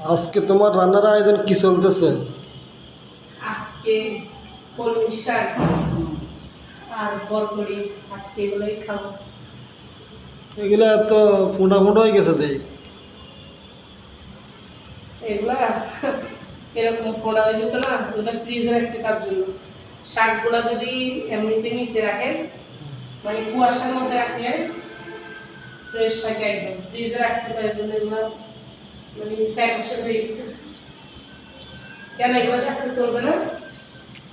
আজকে তোমার রান্নার আয়োজন কি চলতেছে? আজকে কলমি শাক আর বরবটি, আজকে এগুলোই খাবো। এগুলা তো ফুটা ফুটা হয়ে গেছে দেই। এগুলা এরকম ফোড়া হয়ে যেত না, ওগুলো ফ্রিজে রাখছি তার জন্য। শাকগুলা যদি এমনিতে নিচে রাখেন, মানে কুয়াশার মধ্যে রাখলে ফ্রেশ থাকে একদম। ফ্রিজে রাখছি তাই জন্য এগুলো মানে ফ্যাকাশে হয়ে গেছে। কেন এগুলো কাছে চলবে না?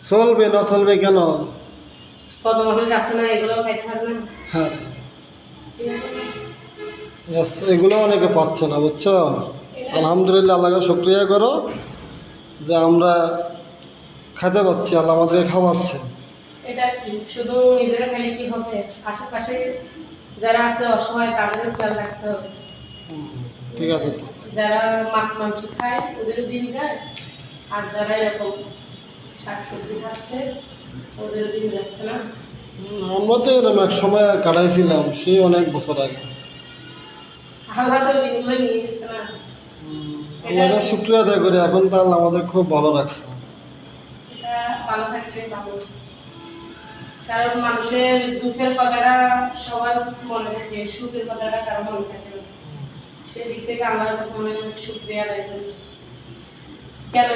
চলবে না চলবে কেন? কত মানুষ আছে না, এগুলো খাইতে পারবে না। হ্যাঁ, ঠিক আছে। এগুলো অনেকে পাচ্ছে না, বুঝছো? আলহামদুলিল্লাহ, আল্লাহকে শুকরিয়া করো যে আমরা খেতে পাচ্ছি, আল্লাহ আমাদেরকে খাওয়াচ্ছে। এটা কি শুধু নিজেরা খেলে কি হবে? আশেপাশে যারা আছে অসহায় তাদেরও খেয়াল রাখতে হবে। ঠিক আছে তো। যারা মাছ মাংস খায় ওদেরও দিন যায়, আর যারা এরকম শাকসবজি খাচ্ছে ওদেরও দিন যাচ্ছে না। আমরা তো এরকম এক সময় কাটাইছিলাম, সেই অনেক বছর আগে। আল্লাহ তো দিনগুলো নিয়ে গেছে না। আল্লাহকে শুকরিয়া আদায় করি, এখন তো আল্লাহ আমাদের খুব ভালো রাখছে। এটা ভালো থাকলে ভালো, কারণ মানুষের দুঃখের কথাটা সবার মনে থাকে, সুখের কথাটা কারো মনে থাকে না। সেদিক থেকে আল্লাহর কাছে অনেক শুকরিয়া আদায় করি। কেন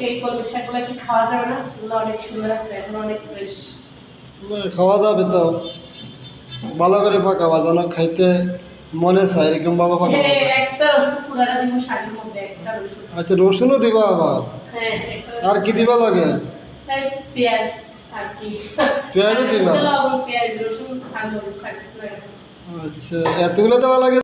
এই কলমি শাকগুলো কি খাওয়া যাবে না? এগুলো অনেক সুন্দর আছে, এখন অনেক ফ্রেশ। খাওয়া যাবে তো, ভালো করে পাকাবা যেন খাইতে মনে চায়, এরকম ভাবে পাকাবা। একটা রসুন পুরাটা দিব শাকের মধ্যে, একটা রসুন। আচ্ছা, রসুনও দিবা আবার? হ্যাঁ, একটা আর কি দিবা লাগে? তাই পেঁয়াজ আর কি, পেঁয়াজও দিবা? লবণ, পেঁয়াজ, রসুন আর মরিচ থাকছে। আচ্ছা, এতগুলো দেওয়া লাগে?